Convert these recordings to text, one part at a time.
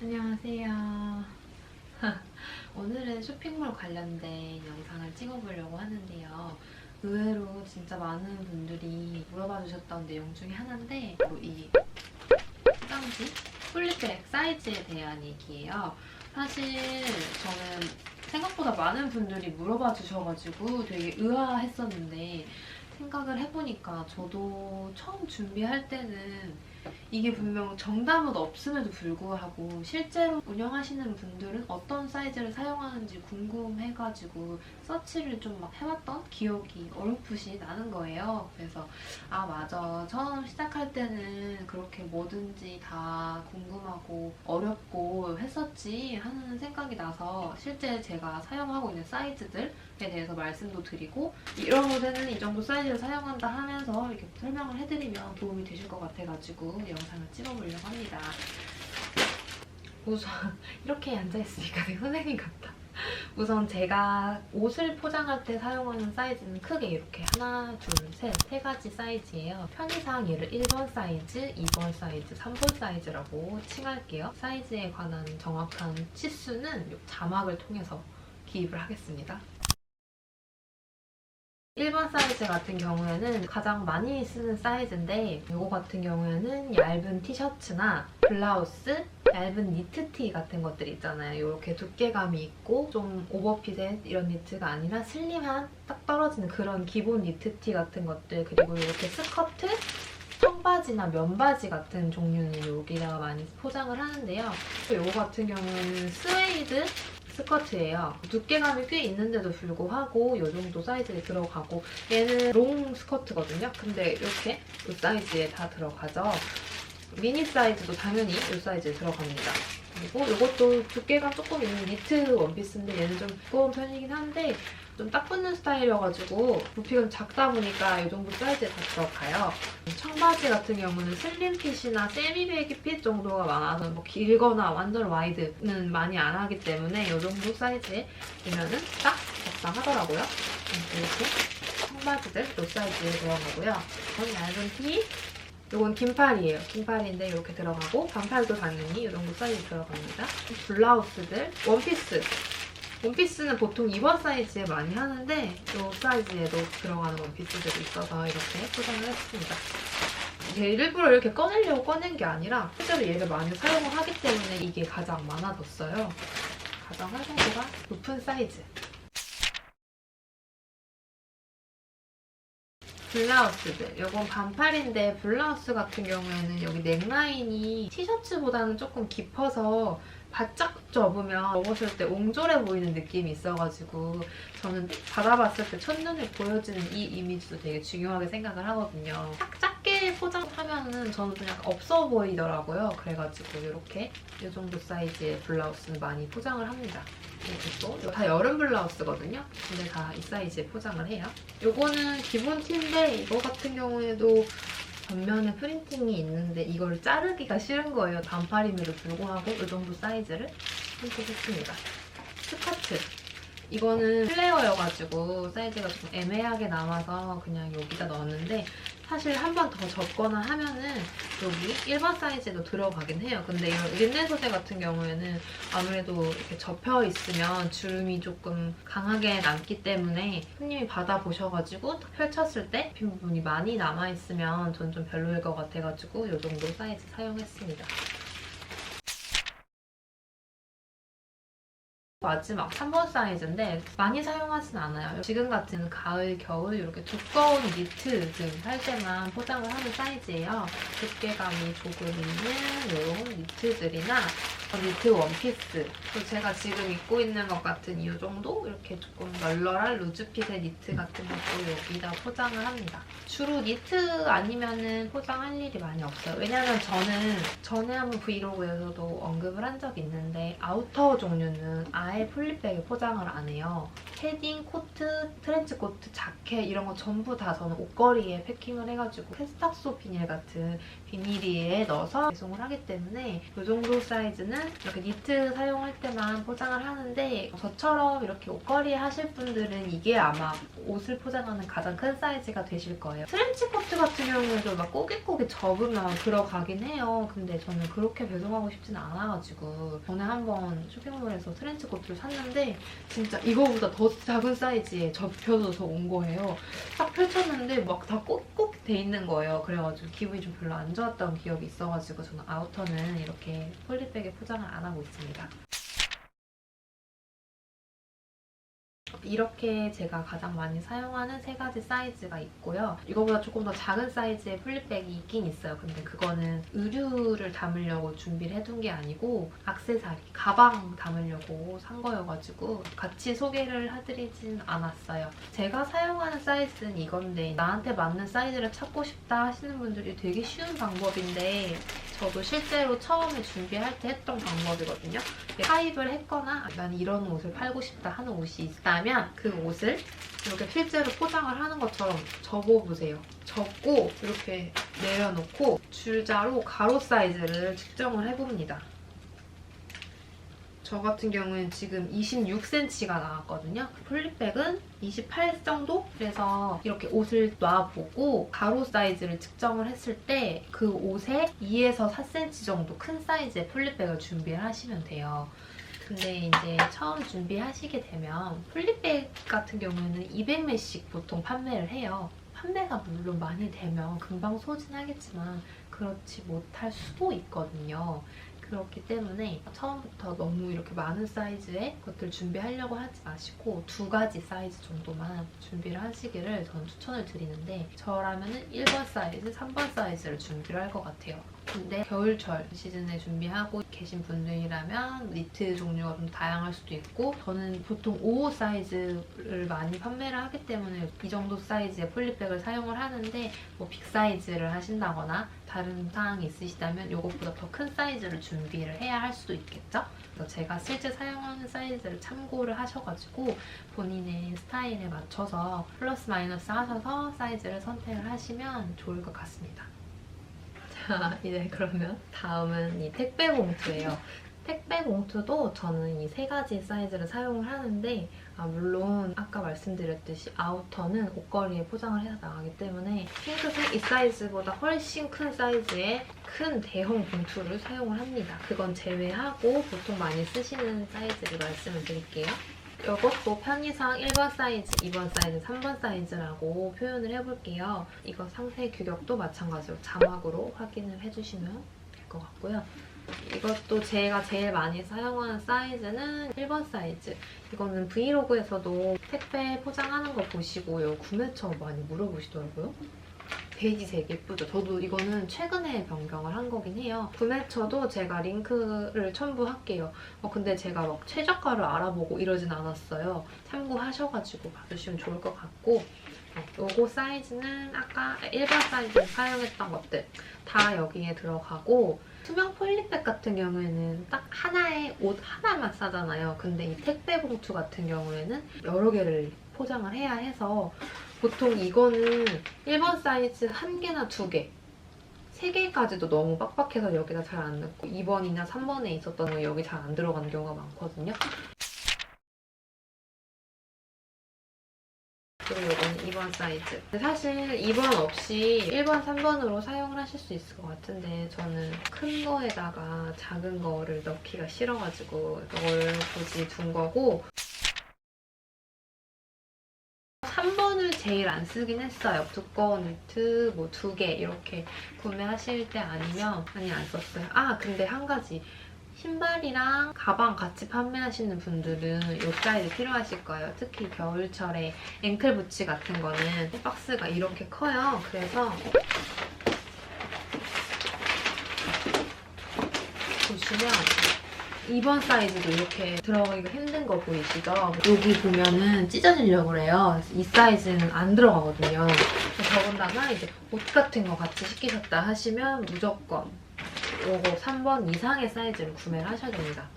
안녕하세요. 오늘은 쇼핑몰 관련된 영상을 찍어보려고 하는데요. 의외로 진짜 많은 분들이 물어봐 주셨던 내용 중에 하나인데 바로 이 포장지 폴리백 사이즈에 대한 얘기예요. 사실 저는 생각보다 많은 분들이 물어봐 주셔가지고 되게 의아했었는데 생각을 해보니까 저도 처음 준비할 때는 이게 분명 정답은 없음에도 불구하고 실제로 운영하시는 분들은 어떤 사이즈를 사용하는지 궁금해가지고 서치를 좀 막 해봤던 기억이 어렴풋이 나는 거예요. 그래서 아 맞아, 처음 시작할 때는 그렇게 뭐든지 다 궁금하고 어렵고 했었지 하는 생각이 나서 실제 제가 사용하고 있는 사이즈들에 대해서 말씀도 드리고 이런 곳에는 이 정도 사이즈를 사용한다 하면서 이렇게 설명을 해드리면 도움이 되실 것 같아가지고 영상을 찍어보려고 합니다. 우선 이렇게 앉아있으니까 되게 선생님 같다. 우선 제가 옷을 포장할 때 사용하는 사이즈는 크게 이렇게 하나, 둘, 셋, 세 가지 사이즈예요. 편의상 얘를 1번 사이즈, 2번 사이즈, 3번 사이즈라고 칭할게요. 사이즈에 관한 정확한 치수는 자막을 통해서 기입을 하겠습니다. 1번 사이즈 같은 경우에는 가장 많이 쓰는 사이즈인데 이거 같은 경우에는 얇은 티셔츠나 블라우스, 얇은 니트티 같은 것들 있잖아요. 이렇게 두께감이 있고 좀 오버핏의 이런 니트가 아니라 슬림한 딱 떨어지는 그런 기본 니트티 같은 것들, 그리고 이렇게 스커트, 청바지나 면바지 같은 종류는 여기다가 많이 포장을 하는데요. 이거 같은 경우는 스웨이드 스커트예요. 두께감이 꽤 있는데도 불구하고 이 정도 사이즈에 들어가고, 얘는 롱 스커트거든요. 근데 이렇게 이 사이즈에 다 들어가죠. 미니 사이즈도 당연히 이 사이즈에 들어갑니다. 그리고 이것도 두께감 조금 있는 니트 원피스인데 얘는 좀 두꺼운 편이긴 한데 좀 딱 붙는 스타일이어가지고 부피가 작다 보니까 이 정도 사이즈에 다 들어가요. 청바지 같은 경우는 슬림핏이나 세미베이기핏 정도가 많아서 뭐 길거나 완전 와이드는 많이 안 하기 때문에 이 정도 사이즈에 되면은 딱 적당하더라고요. 이렇게 청바지들 이 사이즈에 들어가고요. 이건 얇은 티, 이건 긴팔이에요. 긴팔인데 이렇게 들어가고 반팔도 당연히 이 정도 사이즈 들어갑니다. 블라우스들, 원피스. 원피스는 보통 2번 사이즈에 많이 하는데 이 사이즈에도 들어가는 원피스들이 있어서 이렇게 포장을 했습니다. 이게 일부러 이렇게 꺼내려고 꺼낸 게 아니라 실제로 얘를 많이 사용을 하기 때문에 이게 가장 많아졌어요. 가장 활용도가 높은 사이즈. 블라우스들. 이건 반팔인데 블라우스 같은 경우에는 여기 넥라인이 티셔츠보다는 조금 깊어서 바짝 접었을 때 옹졸해 보이는 느낌이 있어가지고 저는 받아봤을 때 첫눈에 보여지는 이 이미지도 되게 중요하게 생각을 하거든요. 딱 작게 포장하면은 저는 좀 약간 없어 보이더라고요. 그래가지고 이렇게 이 정도 사이즈의 블라우스는 많이 포장을 합니다. 그리고 이거 다 여름 블라우스거든요. 근데 다 이 사이즈에 포장을 해요. 요거는 기본 티인데 이거 같은 경우에도 전면에 프린팅이 있는데 이걸 자르기가 싫은 거예요. 반팔임에도 불구하고 이 정도 사이즈를 선택했습니다. 스커트. 이거는 플레어여가지고 사이즈가 좀 애매하게 남아서 그냥 여기다 넣었는데 사실 한 번 더 접거나 하면은 여기 일반 사이즈도 들어가긴 해요. 근데 이런 린넨 소재 같은 경우에는 아무래도 이렇게 접혀 있으면 주름이 조금 강하게 남기 때문에 손님이 받아보셔가지고 펼쳤을 때 빈 부분이 많이 남아있으면 전 좀 별로일 것 같아가지고 이 정도 사이즈 사용했습니다. 마지막 3번 사이즈인데 많이 사용하진 않아요. 지금 같은 가을, 겨울 이렇게 두꺼운 니트 등 할 때만 포장을 하는 사이즈예요. 두께감이 조금 있는 이런 니트들이나 니트 원피스, 또 제가 지금 입고 있는 것 같은 이 정도 이렇게 조금 널널한 루즈핏의 니트 같은 것도 여기다 포장을 합니다. 주로 니트 아니면은 포장할 일이 많이 없어요. 왜냐면 저는 전에 한번 브이로그에서도 언급을 한 적이 있는데 아우터 종류는 아예 폴리백에 포장을 안 해요. 패딩, 코트, 트렌치 코트, 자켓 이런 거 전부 다 저는 옷걸이에 패킹을 해가지고 펜스타소 비닐 같은 비닐에 넣어서 배송을 하기 때문에 이 정도 사이즈는 이렇게 니트 사용할 때만 포장을 하는데 저처럼 이렇게 옷걸이 하실 분들은 이게 아마 옷을 포장하는 가장 큰 사이즈가 되실 거예요. 트렌치 코트 같은 경우에도 막 꼬깃꼬깃 접으면 들어가긴 해요. 근데 저는 그렇게 배송하고 싶지는 않아가지고 전에 한번 쇼핑몰에서 트렌치 코트를 샀는데 진짜 이거보다 더 작은 사이즈에 접혀져서 온 거예요. 딱 펼쳤는데 막 다 꼬깃꼬깃 돼 있는 거예요. 그래가지고 기분이 좀 별로 안 좋았던 기억이 있어가지고 저는 아우터는 이렇게 폴리백에 포장을 안 하고 있습니다. 이렇게 제가 가장 많이 사용하는 3가지 사이즈가 있고요. 이거보다 조금 더 작은 사이즈의 폴리백이 있긴 있어요. 근데 그거는 의류를 담으려고 준비를 해둔 게 아니고 액세서리, 가방 담으려고 산 거여가지고 같이 소개를 해드리진 않았어요. 제가 사용하는 사이즈는 이건데 나한테 맞는 사이즈를 찾고 싶다 하시는 분들이 되게 쉬운 방법인데 저도 실제로 처음에 준비할 때 했던 방법이거든요. 사입을 했거나 난 이런 옷을 팔고 싶다 하는 옷이 있다면 그 옷을 이렇게 실제로 포장을 하는 것처럼 접어보세요. 접고 이렇게 내려놓고 줄자로 가로 사이즈를 측정을 해봅니다. 저 같은 경우는 지금 26cm가 나왔거든요. 폴리백은 28 정도? 그래서 이렇게 옷을 놔보고 가로 사이즈를 측정을 했을 때 그 옷에 2에서 4cm 정도 큰 사이즈의 폴리백을 준비를 하시면 돼요. 근데 이제 처음 준비하시게 되면 폴리백 같은 경우에는 200매씩 보통 판매를 해요. 판매가 물론 많이 되면 금방 소진하겠지만 그렇지 못할 수도 있거든요. 그렇기 때문에 처음부터 너무 이렇게 많은 사이즈의 것들 준비하려고 하지 마시고 2가지 사이즈 정도만 준비를 하시기를 저는 추천을 드리는데 저라면 1번 사이즈, 3번 사이즈를 준비를 할 것 같아요. 근데 겨울철 시즌에 준비하고 계신 분들이라면 니트 종류가 좀 다양할 수도 있고 저는 보통 5호 사이즈를 많이 판매를 하기 때문에 이 정도 사이즈의 폴리백을 사용을 하는데 뭐 빅 사이즈를 하신다거나 다른 사항이 있으시다면 이것보다 더 큰 사이즈를 준비를 해야 할 수도 있겠죠? 그래서 제가 실제 사용하는 사이즈를 참고를 하셔가지고 본인의 스타일에 맞춰서 플러스 마이너스 하셔서 사이즈를 선택을 하시면 좋을 것 같습니다. 자, 이제 그러면 다음은 이 택배 봉투예요. 택배 봉투도 저는 이 3가지 사이즈를 사용을 하는데 물론 아까 말씀드렸듯이 아우터는 옷걸이에 포장을 해서 나가기 때문에 핑크색 이 사이즈보다 훨씬 큰 사이즈의 큰 대형 봉투를 사용을 합니다. 그건 제외하고 보통 많이 쓰시는 사이즈를 말씀을 드릴게요. 이것도 편의상 1번 사이즈, 2번 사이즈, 3번 사이즈라고 표현을 해볼게요. 이거 상세 규격도 마찬가지로 자막으로 확인을 해주시면 될 것 같고요. 이것도 제가 제일 많이 사용하는 사이즈는 1번 사이즈. 이거는 브이로그에서도 택배 포장하는 거 보시고 요 구매처 많이 물어보시더라고요. 베이지색 예쁘죠? 저도 이거는 최근에 변경을 한 거긴 해요. 구매처도 제가 링크를 첨부할게요. 근데 제가 막 최저가를 알아보고 이러진 않았어요. 참고하셔가지고 봐주시면 좋을 것 같고 요거 사이즈는 아까 1번 사이즈 사용했던 것들 다 여기에 들어가고 투명 폴리백 같은 경우에는 딱 하나의 옷 하나만 싸잖아요. 근데 이 택배 봉투 같은 경우에는 여러 개를 포장을 해야 해서 보통 이거는 1번 사이즈 1개나 2개 3개까지도 너무 빡빡해서 여기다 잘 안 넣고 2번이나 3번에 있었던 거 여기 잘 안 들어가는 경우가 많거든요. 그리고 이건 2번 사이즈. 사실 2번 없이 1번, 3번으로 사용을 하실 수 있을 것 같은데 저는 큰 거에다가 작은 거를 넣기가 싫어가지고 이걸 굳이 둔 거고 3번을 제일 안 쓰긴 했어요. 두꺼운 니트 뭐 2개 이렇게 구매하실 때 아니면 많이 안 썼어요. 근데 한 가지. 신발이랑 가방 같이 판매하시는 분들은 이 사이즈 필요하실 거예요. 특히 겨울철에 앵클 부츠 같은 거는 박스가 이렇게 커요. 그래서 보시면 2번 사이즈도 이렇게 들어가기가 힘든 거 보이시죠? 여기 보면은 찢어지려고 그래요. 그래서 이 사이즈는 안 들어가거든요. 더군다나 이제 옷 같은 거 같이 시키셨다 하시면 무조건 요거 3번 이상의 사이즈를 구매를 하셔야 됩니다.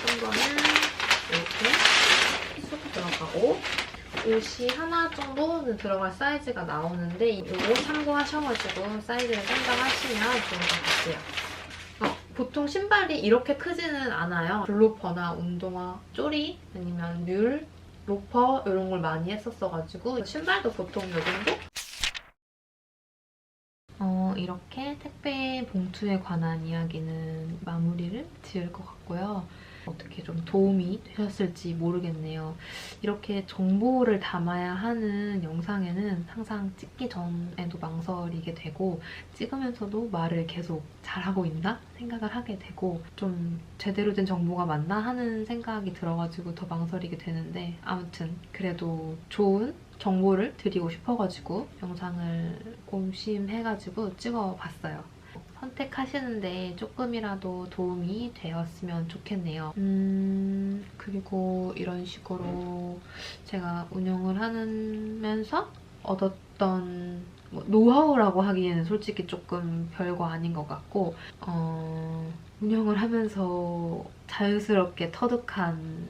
3번은 이렇게 쑥 들어가고 옷이 하나 정도는 들어갈 사이즈가 나오는데 이거 참고하셔가지고 사이즈를 선정하시면 좋을 것 같아요. 보통 신발이 이렇게 크지는 않아요. 블로퍼나 운동화, 쪼리, 아니면 뮬, 로퍼 이런 걸 많이 했었어가지고 신발도 보통 이 정도? 이렇게 택배 봉투에 관한 이야기는 마무리를 지을 것 같고요. 어떻게 좀 도움이 되셨을지 모르겠네요. 이렇게 정보를 담아야 하는 영상에는 항상 찍기 전에도 망설이게 되고 찍으면서도 말을 계속 잘하고 있나 생각을 하게 되고 좀 제대로 된 정보가 맞나 하는 생각이 들어가지고 더 망설이게 되는데 아무튼 그래도 좋은 정보를 드리고 싶어가지고 영상을 꼼심해가지고 찍어봤어요. 선택하시는데 조금이라도 도움이 되었으면 좋겠네요. 그리고 이런 식으로 제가 운영을 하면서 얻었던 노하우라고 하기에는 솔직히 조금 별거 아닌 것 같고 운영을 하면서 자연스럽게 터득한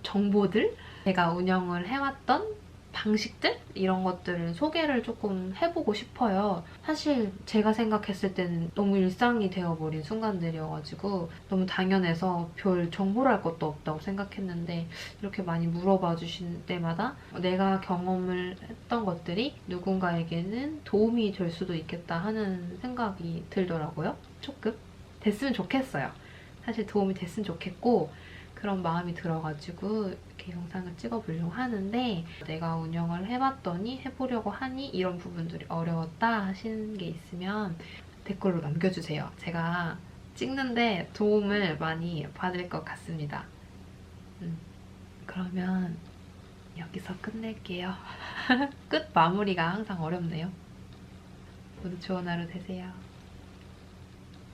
정보들 제가 운영을 해왔던 방식들? 이런 것들을 소개를 조금 해보고 싶어요. 사실 제가 생각했을 때는 너무 일상이 되어버린 순간들이어가지고 너무 당연해서 별 정보를 할 것도 없다고 생각했는데 이렇게 많이 물어봐 주신 때마다 내가 경험을 했던 것들이 누군가에게는 도움이 될 수도 있겠다 하는 생각이 들더라고요. 조금 됐으면 좋겠어요. 사실 도움이 됐으면 좋겠고 그런 마음이 들어가지고 이렇게 영상을 찍어보려고 하는데 내가 운영을 해봤더니 해보려고 하니 이런 부분들이 어려웠다 하시는 게 있으면 댓글로 남겨주세요. 제가 찍는데 도움을 많이 받을 것 같습니다. 그러면 여기서 끝낼게요. 끝 마무리가 항상 어렵네요. 모두 좋은 하루 되세요.